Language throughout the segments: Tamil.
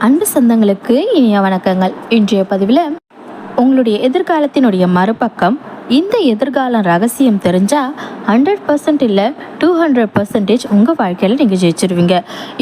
அன்பு சொந்தங்களுக்கு இனிய வணக்கங்கள். இன்றைய பதிவில் உங்களுடைய எதிர்காலத்தினுடைய மறுபக்கம், இந்த எதிர்காலம் ரகசியம் தெரிஞ்சால் 100% இல்லை 200% உங்கள் வாழ்க்கையில் நீங்கள் ஜெயிச்சிருவீங்க.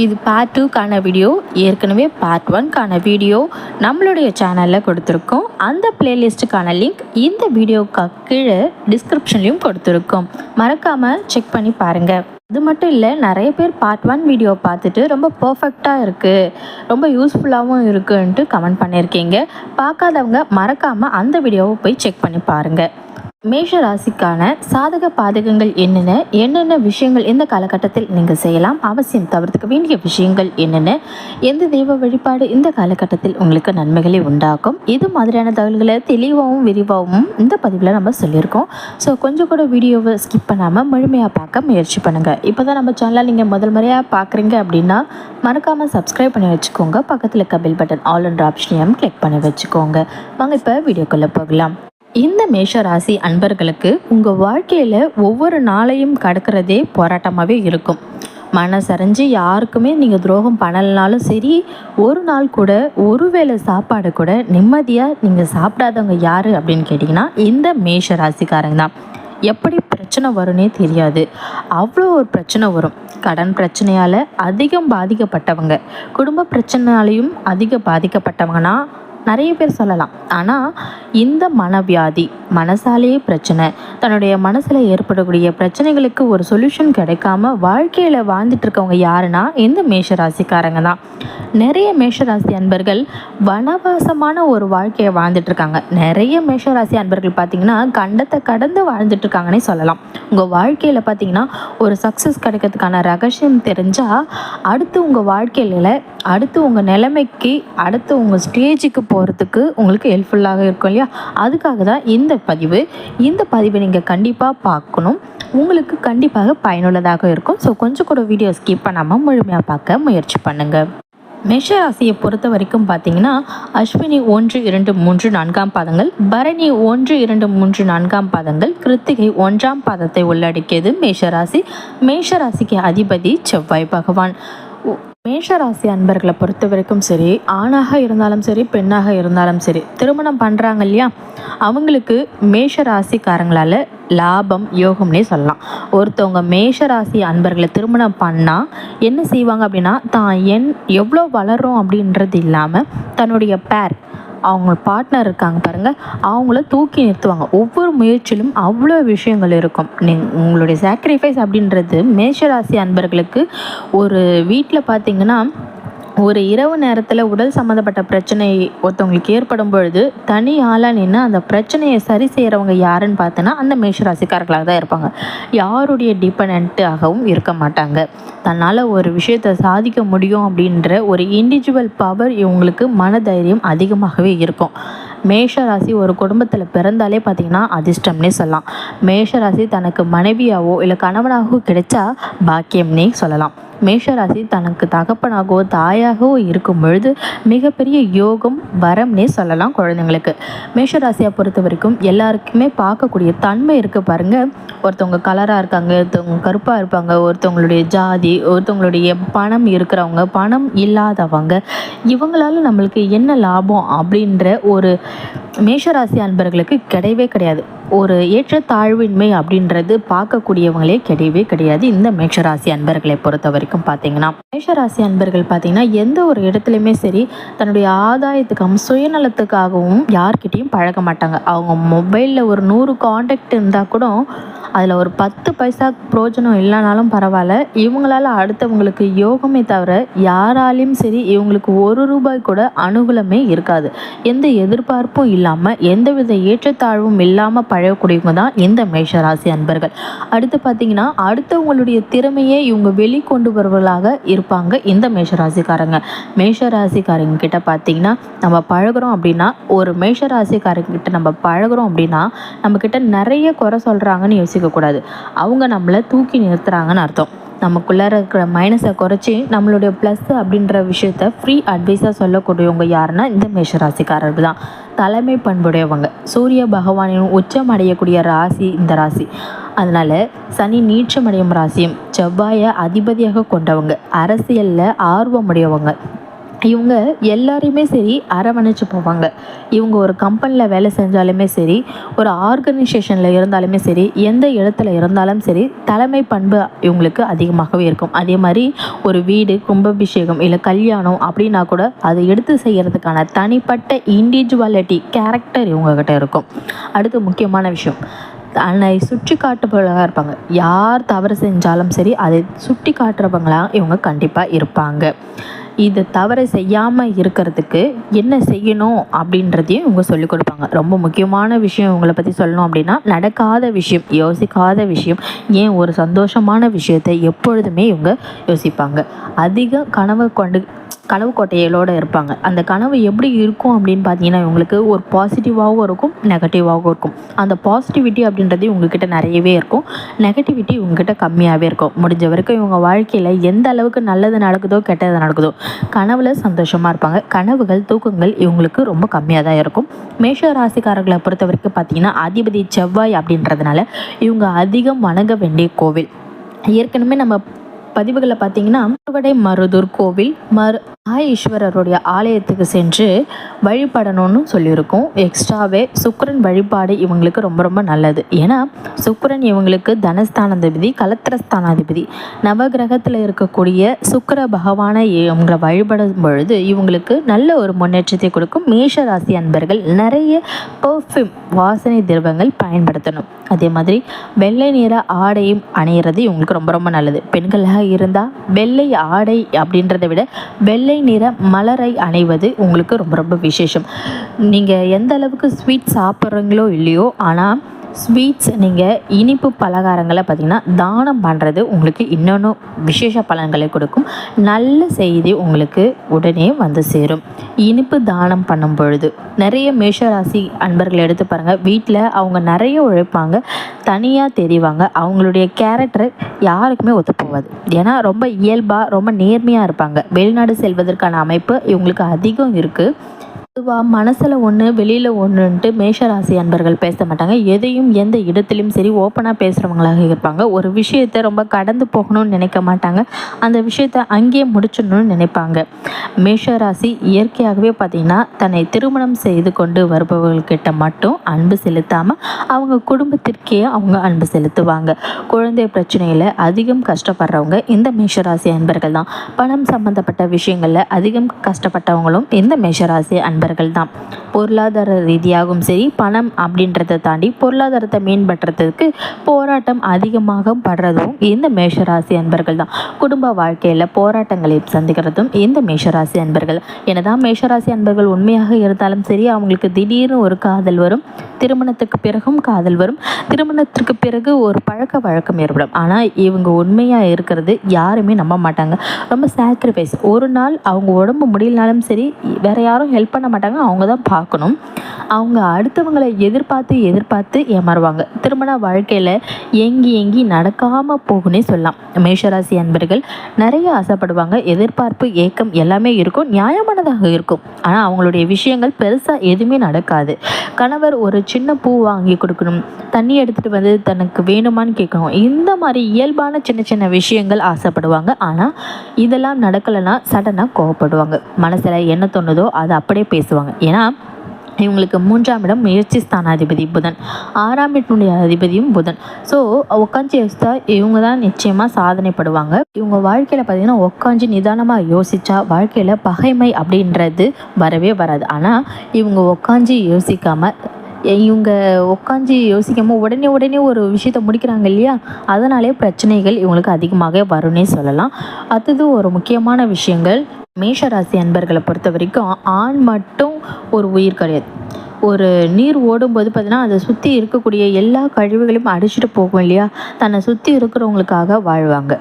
இது பார்ட் 2க்கான வீடியோ. ஏற்கனவே பார்ட் 1க்கான வீடியோ நம்மளுடைய சேனலில் கொடுத்துருக்கோம். அந்த பிளேலிஸ்ட்டுக்கான லிங்க் இந்த வீடியோக்கு கீழே டிஸ்கிரிப்ஷன்லையும் கொடுத்துருக்கோம். மறக்காமல் செக் பண்ணி பாருங்கள். அது மட்டும் இல்லை, நிறைய பேர் பார்ட் 1 வீடியோ பார்த்துட்டு ரொம்ப பர்ஃபெக்டாக இருக்குது, ரொம்ப யூஸ்ஃபுல்லாகவும் இருக்குன்ட்டு கமெண்ட் பண்ணியிருக்கீங்க. பார்க்காதவங்க மறக்காமல் அந்த வீடியோவை போய் செக் பண்ணி பாருங்கள். மேஷ ராசிக்கான சாதக பாதகங்கள் என்னென்ன விஷயங்கள் இந்த காலகட்டத்தில் நீங்கள் செய்யலாம், அவசியம் தவிர்த்துக்க வேண்டிய விஷயங்கள் என்னென்ன, எந்த தெய்வ வழிபாடு இந்த காலகட்டத்தில் உங்களுக்கு நன்மைகளை உண்டாக்கும், இது மாதிரியான தகவல்களை தெளிவாகவும் விரிவாகவும் இந்த பதிவில் நம்ம சொல்லியிருக்கோம். ஸோ கொஞ்சம் கூட வீடியோவை ஸ்கிப் பண்ணாமல் முழுமையாக பார்க்க முயற்சி பண்ணுங்கள். இப்போ தான் நம்ம சேனலில் நீங்கள் முதல் முறையாக பார்க்குறீங்க அப்படின்னா மறக்காமல் சப்ஸ்கிரைப் பண்ணி வச்சுக்கோங்க. பக்கத்தில் இருக்க பெல் பட்டன் ஆல் என்ற ஆப்ஷனையும் கிளிக் பண்ணி வச்சுக்கோங்க. வாங்க இப்போ வீடியோக்குள்ளே போகலாம். இந்த மேஷ ராசி அன்பர்களுக்கு உங்கள் வாழ்க்கையில் ஒவ்வொரு நாளையும் கடக்கிறதே போராட்டமாகவே இருக்கும். மனசறிஞ்சு யாருக்குமே நீங்கள் துரோகம் பண்ணலைனாலும் சரி, ஒரு நாள் கூட ஒரு வேளை சாப்பாடு கூட நிம்மதியாக நீங்கள் சாப்பிடாதவங்க யார் அப்படின்னு கேட்டிங்கன்னா இந்த மேஷ ராசிக்காரங்க தான். எப்படி பிரச்சனை வரும்னே தெரியாது, அவ்வளோ ஒரு பிரச்சனை வரும். கடன் பிரச்சனையால் அதிகம் பாதிக்கப்பட்டவங்க, குடும்ப பிரச்சனையாலையும் அதிகம் பாதிக்கப்பட்டவங்கன்னா நிறைய பேர் சொல்லலாம். ஆனால் இந்த மனவியாதி, மனசாலேயே பிரச்சனை, தன்னுடைய மனசில் ஏற்படக்கூடிய பிரச்சனைகளுக்கு ஒரு சொல்யூஷன் கிடைக்காம வாழ்க்கையில் வாழ்ந்துட்டு இருக்கவங்க யாருன்னா இந்த மேஷராசிக்காரங்க தான். நிறைய மேஷராசி அன்பர்கள் வனவாசமான ஒரு வாழ்க்கையை வாழ்ந்துட்டு இருக்காங்க. நிறைய மேஷராசி அன்பர்கள் பார்த்திங்கன்னா கண்டத்தை கடந்து வாழ்ந்துட்டு இருக்காங்கன்னே சொல்லலாம். உங்கள் வாழ்க்கையில் பார்த்திங்கன்னா ஒரு சக்ஸஸ் கிடைக்கிறதுக்கான ரகசியம் தெரிஞ்சால் அடுத்து உங்கள் வாழ்க்கையில், அடுத்து உங்கள் நிலைமைக்கு, அடுத்து உங்கள் ஸ்டேஜுக்கு போகிறதுக்கு உங்களுக்கு ஹெல்ப்ஃபுல்லாக இருக்கும் இல்லையா? அதுக்காக தான் இந்த பதிவை நீங்கள் கண்டிப்பாக பார்க்கணும். உங்களுக்கு கண்டிப்பாக பயனுள்ளதாக இருக்கும். ஸோ கொஞ்சம் கூட வீடியோ ஸ்கிப் பண்ணாமல் முழுமையாக பார்க்க முயற்சி பண்ணுங்கள். மேஷராசியை பொறுத்த வரைக்கும் பார்த்தீங்கன்னா அஸ்வினி 1, 2, 3, 4ஆம் பாதங்கள், பரணி 1, 2, 3, 4ஆம் பாதங்கள், கிருத்திகை 1ஆம் பாதத்தை உள்ளடக்கியது மேஷராசி. மேஷராசிக்கு அதிபதி செவ்வாய் பகவான். மேஷராசி அன்பர்களை பொறுத்த வரைக்கும் சரி, ஆணாக இருந்தாலும் சரி பெண்ணாக இருந்தாலும் சரி, திருமணம் பண்ணுறாங்க இல்லையா, அவங்களுக்கு மேஷராசிக்காரங்களால் லாபம் யோகம்னே சொல்லலாம். ஒருத்தவங்க மேஷராசி அன்பர்களை திருமணம் பண்ணால் என்ன செய்வாங்க அப்படின்னா, தான் எவ்வளோ வளரும் அப்படின்றது இல்லாமல் தன்னுடைய அவங்க பார்ட்னர் இருக்காங்க பாருங்கள், அவங்கள தூக்கி நிறுத்துவாங்க. ஒவ்வொரு முயற்சியிலும் அவ்வளோ விஷயங்கள் இருக்கும். உங்களுடைய சாக்ரிஃபைஸ் அப்படின்றது மேஷராசி அன்பர்களுக்கு ஒரு வீட்டில் பார்த்திங்கன்னா ஒரு இரவு நேரத்தில் உடல் சம்மந்தப்பட்ட பிரச்சனை ஒருத்தவங்களுக்கு ஏற்படும் பொழுது தனி ஆளாக நின்று அந்த பிரச்சனையை சரி செய்கிறவங்க யாருன்னு பார்த்தோன்னா அந்த மேஷராசிக்காரர்களாக தான் இருப்பாங்க. யாருடைய டிபெண்ட்டாகவும் இருக்க மாட்டாங்க. தன்னால் ஒரு விஷயத்தை சாதிக்க முடியும் அப்படின்ற ஒரு இண்டிவிஜுவல் பவர் இவங்களுக்கு மனதைரியம் அதிகமாகவே இருக்கும். மேஷராசி ஒரு குடும்பத்தில் பிறந்தாலே பார்த்திங்கன்னா அதிர்ஷ்டம்னே சொல்லலாம். மேஷராசி தனக்கு மனைவியாவோ இல்லை கணவனாகவோ கிடைச்சா பாக்கியம்னே சொல்லலாம். மேஷராசி தனக்கு தகப்பனாகவோ தாயாகவோ இருக்கும் பொழுது மிகப்பெரிய யோகம் வரம்னே சொல்லலாம் குழந்தைங்களுக்கு. மேஷராசியை பொறுத்த வரைக்கும் எல்லாருக்குமே பார்க்கக்கூடிய தன்மை இருக்குது பாருங்கள். ஒருத்தவங்க கலராக இருக்காங்க, ஒருத்தவங்க கருப்பாக இருப்பாங்க, ஒருத்தவங்களுடைய ஜாதி, ஒருத்தவங்களுடைய பணம் இருக்கிறவங்க, பணம் இல்லாதவங்க, இவங்களால நம்மளுக்கு என்ன லாபம் அப்படின்ற ஒரு மேஷராசி அன்பர்களுக்கு கிடையவே கிடையாது. ஒரு ஏற்றத்தாழ்வின்மை அப்படின்றது பார்க்கக்கூடியவங்களே கிடையவே கிடையாது இந்த மேஷராசி அன்பர்களை பொறுத்த வரைக்கும். பார்த்தீங்கன்னா மேஷராசி அன்பர்கள் பார்த்தீங்கன்னா எந்த ஒரு இடத்துலையுமே சரி தன்னுடைய ஆதாயத்துக்காகவும் சுயநலத்துக்காகவும் யார்கிட்டையும் பழக மாட்டாங்க. அவங்க மொபைலில் ஒரு 100 காண்டாக்ட் இருந்தால் கூட அதில் ஒரு 10 பைசா பிரயோஜனம் இல்லைனாலும் பரவாயில்ல, இவங்களால அடுத்தவங்களுக்கு யோகமே தவிர யாராலையும் சரி இவங்களுக்கு 1 ரூபாய் கூட அனுகூலமே இருக்காது. எந்த எதிர்பார்ப்பும் இல்லாமல் எந்தவித ஏற்றத்தாழ்வும் இல்லாமல் பழகக்கூடியவங்க தான் இந்த மேஷராசி அன்பர்கள். அடுத்து பார்த்தீங்கன்னா அடுத்தவங்களுடைய திறமையை இவங்க வெளிக்கொண்டு வருவர்களாக இருப்பாங்க இந்த மேஷராசிக்காரங்க. மேஷராசிக்காரங்க கிட்ட பார்த்தீங்கன்னா நம்ம பழகிறோம் அப்படின்னா, ஒரு மேஷராசிக்காரங்க கிட்ட நம்ம பழகிறோம் அப்படின்னா நம்ம கிட்ட நிறைய குறை சொல்கிறாங்கன்னு யோசிக்கக்கூடாது. அவங்க நம்மளை தூக்கி நிறுத்துறாங்கன்னு அர்த்தம். நமக்குள்ளே இருக்கிற மைனஸை குறைச்சி நம்மளுடைய ப்ளஸ் அப்படின்ற விஷயத்த ஃப்ரீ அட்வைஸாக சொல்லக்கூடியவங்க யாருன்னா இந்த மேஷராசிக்காரர்கள் தான். தலைமை பண்புடையவங்க. சூரிய பகவானின் உச்சம் அடையக்கூடிய ராசி இந்த ராசி. அதனால் சனி நீச்சமடையும் ராசியும், செவ்வாயை அதிபதியாக கொண்டவங்க, அரசியலில் ஆர்வமுடையவங்க, இவங்க எல்லாரையுமே சரி அரவணைச்சு போவாங்க. இவங்க ஒரு கம்பெனியில் வேலை செஞ்சாலுமே சரி, ஒரு ஆர்கனைசேஷனில் இருந்தாலுமே சரி, எந்த இடத்துல இருந்தாலும் சரி, தலைமை பண்பு இவங்களுக்கு அதிகமாகவே இருக்கும். அதே மாதிரி ஒரு வீடு, கும்பாபிஷேகம் இல்லை கல்யாணம் அப்படின்னா கூட அதை எடுத்து செய்கிறதுக்கான தனிப்பட்ட இண்டிவிஜுவாலிட்டி, கேரக்டர் இவங்ககிட்ட இருக்கும். அடுத்து முக்கியமான விஷயம், தன்னை சுற்றி காட்டுபவர்களாக இருப்பாங்க. யார் தவறு செஞ்சாலும் சரி அதை சுட்டி காட்டுறவங்களாக இவங்க கண்டிப்பாக இருப்பாங்க. இது தவறை செய்யாமல் இருக்கிறதுக்கு என்ன செய்யணும் அப்படின்றதையும் இவங்க சொல்லிக் கொடுப்பாங்க. ரொம்ப முக்கியமான விஷயம் இவங்களை பற்றி சொல்லணும் அப்படின்னா, நடக்காத விஷயம், யோசிக்காத விஷயம், ஏன் ஒரு சந்தோஷமான விஷயத்தை எப்பொழுதுமே இவங்க யோசிப்பாங்க. அதிக கனவு கோட்டைகளோடு இருப்பாங்க. அந்த கனவு எப்படி இருக்கும் அப்படின்னு பார்த்தீங்கன்னா, இவங்களுக்கு ஒரு பாசிட்டிவாகவும் இருக்கும், நெகட்டிவாகவும் இருக்கும். அந்த பாசிட்டிவிட்டி அப்படின்றது இவங்கக்கிட்ட நிறையவே இருக்கும், நெகட்டிவிட்டி இவங்ககிட்ட கம்மியாகவே இருக்கும். முடிஞ்ச வரைக்கும் இவங்க வாழ்க்கையில் எந்த அளவுக்கு நல்லது நடக்குதோ கெட்டது நடக்குதோ கனவுல சந்தோஷமாக இருப்பாங்க. கனவுகள், தூக்கங்கள் இவங்களுக்கு ரொம்ப கம்மியாக தான் இருக்கும். மேஷ ராசிக்காரர்களை பொறுத்த வரைக்கும் பார்த்தீங்கன்னா, அதிபதி செவ்வாய் அப்படின்றதுனால இவங்க அதிகம் வணங்க வேண்டிய கோவில், ஏற்கனவே நம்ம பதிவுகளில் பார்த்தீங்கன்னா, மருதூர் கோவில், ஈஸ்வரருடைய ஆலயத்துக்கு சென்று வழிபடணும்னு சொல்லியிருக்கோம். எக்ஸ்ட்ராவே சுக்கிரன் வழிபாடு இவங்களுக்கு ரொம்ப ரொம்ப நல்லது. ஏன்னா சுக்கிரன் இவங்களுக்கு தனஸ்தானாதிபதி, கலத்திரஸ்தானாதிபதி. நவகிரகத்தில் இருக்கக்கூடிய சுக்கிர பகவானை இவங்களை வழிபடும் பொழுது இவங்களுக்கு நல்ல ஒரு முன்னேற்றத்தை கொடுக்கும். மேஷ ராசி அன்பர்கள் நிறைய பர்ஃப்யூம், வாசனை திரவங்கள் பயன்படுத்தணும். அதே மாதிரி வெள்ளை நிற ஆடையும் அணிகிறது இவங்களுக்கு ரொம்ப ரொம்ப நல்லது. பெண்களாக இருந்தால் வெள்ளை ஆடை அப்படின்றத விட வெள்ளை நிற மலரை அணிவது உங்களுக்கு ரொம்ப ரொம்ப விசேஷம். நீங்கள் எந்த அளவுக்கு ஸ்வீட் சாப்பிட்றீங்களோ இல்லையோ, ஆனால் ஸ்வீட்ஸ், நீங்கள் இனிப்பு பலகாரங்களை பார்த்திங்கன்னா தானம் பண்ணுறது உங்களுக்கு இன்னொன்று விசேஷ பலன்களை கொடுக்கும். நல்ல செய்தி உங்களுக்கு உடனே வந்து சேரும். இனிப்பு தானம் பண்ணும் பொழுது நிறைய மேஷராசி அன்பர்களை எடுத்து பாருங்கள். வீட்டில் அவங்க நிறைய உழைப்பாங்க, தனியாக தெரிவாங்க. அவங்களுடைய கேரக்டர் யாருக்குமே ஒத்து போகாது. ஏன்னா ரொம்ப இயல்பாக, ரொம்ப நேர்மையாக இருப்பாங்க. வெளிநாடு செல்வதற்கான அமைப்பு இவங்களுக்கு அதிகம் இருக்குது. பொதுவாக மனசில் ஒன்று வெளியில் ஒன்றுன்ட்டு மேஷராசி அன்பர்கள் பேச மாட்டாங்க. எதையும் எந்த இடத்துலையும் சரி ஓப்பனாக பேசுகிறவங்களாக இருப்பாங்க. ஒரு விஷயத்தை ரொம்ப கடந்து போகணும்னு நினைக்க மாட்டாங்க, அந்த விஷயத்தை அங்கேயே முடிச்சிடணும்னு நினைப்பாங்க. மேஷராசி இயற்கையாகவே பார்த்திங்கன்னா, தன்னை திருமணம் செய்து கொண்டு வருபவர்கள்கிட்ட மட்டும் அன்பு செலுத்தாமல் அவங்க குடும்பத்திற்கே அவங்க அன்பு செலுத்துவாங்க. குழந்தை பிரச்சனையில் அதிகம் கஷ்டப்படுறவங்க இந்த மேஷராசி அன்பர்கள் தான். பணம் சம்பந்தப்பட்ட விஷயங்களில் அதிகம் கஷ்டப்பட்டவங்களும் இந்த மேஷராசி அன்பர்கள் தான். பொருளாதார ரீதியாகவும் சரி, பணம் அப்படின்றத தாண்டி பொருளாதாரத்தை மேம்படுறதுக்கு போராட்டம் அதிகமாக படுறதும் இந்த மேஷராசி அன்பர்கள் தான். குடும்ப வாழ்க்கையில் போராட்டங்களை சந்திக்கிறதும் இந்த மேஷராசி அன்பர்கள். என்னதான் மேஷராசி அன்பர்கள் உண்மையாக இருந்தாலும் சரி, அவங்களுக்கு திடீர்னு ஒரு காதல் வரும், திருமணத்துக்கு பிறகும் காதல் வரும், திருமணத்திற்கு பிறகு ஒரு பழக்க வழக்கம் ஏற்படும். ஆனால் இவங்க உண்மையாக இருக்கிறது யாருமே நம்ப மாட்டாங்க. ரொம்ப சாக்ரிஃபைஸ். ஒரு நாள் அவங்க உடம்பு முடியலனாலும் சரி, வேறு யாரும் ஹெல்ப் பண்ண மாட்டாங்க, அவங்க தான் பார்க்கணும். அவங்க அடுத்தவங்களை எதிர்பார்த்து ஏமாறுவாங்க. திருமண வாழ்க்கையில் எங்கி நடக்காமல் போகுன்னே சொல்லலாம். மேஷராசி அன்பர்கள் நிறைய ஆசைப்படுவாங்க. எதிர்பார்ப்பு, ஏக்கம் எல்லாமே இருக்கும், நியாயமானதாக இருக்கும். ஆனால் அவங்களுடைய விஷயங்கள் பெருசாக எதுவுமே நடக்காது. கணவர் ஒரு சின்ன பூ வாங்கி கொடுக்கணும், தண்ணி எடுத்துகிட்டு வந்து தனக்கு வேணுமான்னு கேட்கணும், இந்த மாதிரி இயல்பான சின்ன சின்ன விஷயங்கள் ஆசைப்படுவாங்க. ஆனால் இதெல்லாம் நடக்கலைன்னா சடனாக கோவப்படுவாங்க. மனசில் என்ன தோணுதோ அதை அப்படியே பேசுவாங்க. ஏன்னா இவங்களுக்கு 3ஆம் இடம் முயற்சி ஸ்தானாதிபதி புதன், 6ஆம் இடத்தினுடைய அதிபதியும் புதன். ஸோ உட்காந்து யோசித்தா இவங்க தான் நிச்சயமாக சாதனைப்படுவாங்க. இவங்க வாழ்க்கையில் பார்த்திங்கன்னா உட்காந்து நிதானமாக யோசித்தா வாழ்க்கையில் பகைமை அப்படின்றது வரவே வராது. ஆனால் இவங்க உட்காந்து யோசிக்காமல் உடனே ஒரு விஷயத்தை முடிக்கிறாங்க இல்லையா, அதனாலே பிரச்சனைகள் இவங்களுக்கு அதிகமாக வரும்னே சொல்லலாம். அடுத்தது ஒரு முக்கியமான விஷயங்கள், மேஷராசி அன்பர்களை பொறுத்த வரைக்கும் ஆண் மட்டும் ஒரு உயிர் கிடையாது. ஒரு நீர் ஓடும்போது பார்த்தீங்கன்னா அதை சுற்றி இருக்கக்கூடிய எல்லா கழிவுகளையும் அடிச்சுட்டு போகும் இல்லையா, தன்னை சுற்றி இருக்கிறவங்களுக்காக வாழ்வாங்க.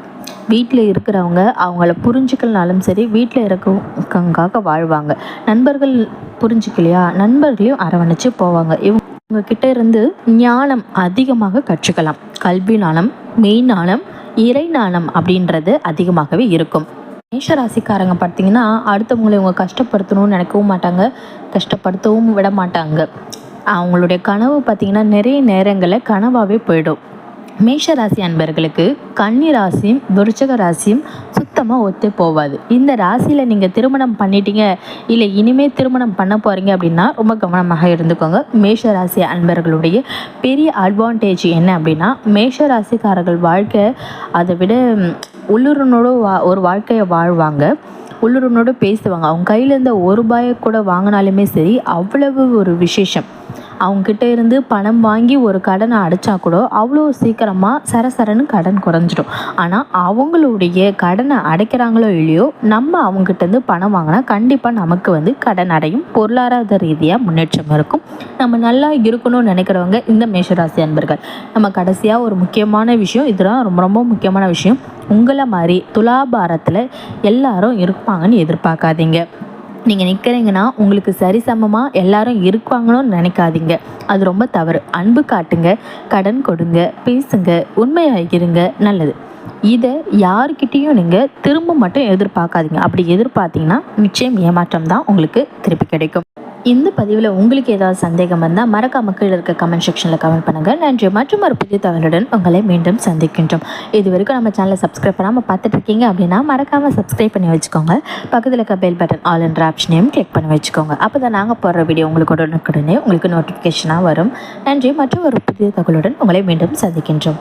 வீட்டில் இருக்கிறவங்க அவங்கள புரிஞ்சுக்கலனாலும் சரி, வீட்டில் இருக்கவங்களுக்காக வாழ்வாங்க. நண்பர்கள் புரிஞ்சுக்கலையா, நண்பர்களையும் அரவணைச்சு போவாங்க. இவங்க கிட்ட இருந்து ஞானம் அதிகமாக கற்றுக்கலாம். கல்வி ஞானம், மெய் ஞானம், இறை ஞானம் அப்படின்றது அதிகமாகவே இருக்கும். மேஷராசிக்காரங்க பார்த்தீங்கன்னா அடுத்தவங்களை இவங்க கஷ்டப்படுத்தணும்னு நினைக்கவும் மாட்டாங்க, கஷ்டப்படுத்தவும் விட மாட்டாங்க. அவங்களுடைய கனவு பார்த்திங்கன்னா நிறைய நேரங்களில் கனவாகவே போயிடும். மேஷ ராசி அன்பர்களுக்கு கன்னி ராசியும் விருச்சக ராசியும் சுத்தமாக ஒத்து போவாது. இந்த ராசியில் நீங்கள் திருமணம் பண்ணிட்டீங்க, இல்லை இனிமேல் திருமணம் பண்ண போகிறீங்க அப்படின்னா ரொம்ப கவனமாக இருந்துக்கோங்க. மேஷ ராசி அன்பர்களுடைய பெரிய அட்வான்டேஜ் என்ன அப்படின்னா, மேஷ ராசிக்காரர்கள் வாழ்க்கை அதை விட உள்ளுரனோட ஒரு வாழ்க்கையை வாழ்வாங்க, உள்ளுரனோடு பேசுவாங்க. அவங்க கையில் இருந்த ஒரு ரூபாயை கூட வாங்கினாலுமே சரி, அவ்வளவு ஒரு விசேஷம். அவங்ககிட்ட இருந்து பணம் வாங்கி ஒரு கடனை அடைச்சா கூட அவ்வளோ சீக்கிரமாக சரசரன்னு கடன் குறைஞ்சிடும். ஆனால் அவங்களுடைய கடனை அடைக்கிறாங்களோ இல்லையோ, நம்ம அவங்ககிட்டருந்து பணம் வாங்கினா கண்டிப்பாக நமக்கு கடன் அடையும், பொருளாதார ரீதியாக முன்னேற்றம் இருக்கும். நம்ம நல்லா இருக்கணும்னு நினைக்கிறவங்க இந்த மேஷராசி அன்பர்கள். நம்ம கடைசியாக ஒரு முக்கியமான விஷயம், இதெல்லாம் ரொம்ப ரொம்ப முக்கியமான விஷயம். உங்களை மாதிரி துலாபாரத்தில் எல்லாரும் இருப்பாங்கன்னு எதிர்பார்க்காதீங்க. நீங்கள் நிற்கிறீங்கன்னா உங்களுக்கு சரிசமமாக எல்லாரும் இருப்பாங்கன்னு நினைக்காதீங்க. அது ரொம்ப தவறு. அன்பு காட்டுங்க, கடன் கொடுங்க, பேசுங்க, உண்மையாக இருங்க, நல்லது. இதை யாருக்கிட்டேயும் நீங்கள் திரும்ப மட்டும் எதிர்பார்க்காதீங்க. அப்படி எதிர்பார்த்தீங்கன்னா நிச்சயம் ஏமாற்றம் தான் உங்களுக்கு திருப்பி கிடைக்கும். இந்த பதிவில் உங்களுக்கு ஏதாவது சந்தேகம் இருந்தால் மறக்காம கீழே இருக்க கமெண்ட் செக்ஷனில் கமெண்ட் பண்ணுங்கள். நன்றி. மற்றும் ஒரு புதிய தகவலுடன் உங்களை மீண்டும் சந்திக்கின்றோம். இது வரைக்கும் நம்ம சேனலை சப்ஸ்கிரைப் பண்ணாமல் பார்த்துட்டு இருக்கீங்க அப்படின்னா மறக்காமல் சப்ஸ்கிரைப் பண்ணி வச்சுக்கோங்க. பக்கத்தில் இருக்க பெல் பட்டன் ஆல் என்ற ஆப்ஷனையும் கிளிக் பண்ணி வச்சுக்கோங்க. அப்போ தான் நாங்கள் போடுற வீடியோ உங்களுக்கு உடனுக்குடனே உங்களுக்கு நோட்டிஃபிகேஷனாக வரும். நன்றி. மற்றும் ஒரு புதிய தகவலுடன் உங்களை மீண்டும் சந்திக்கின்றோம்.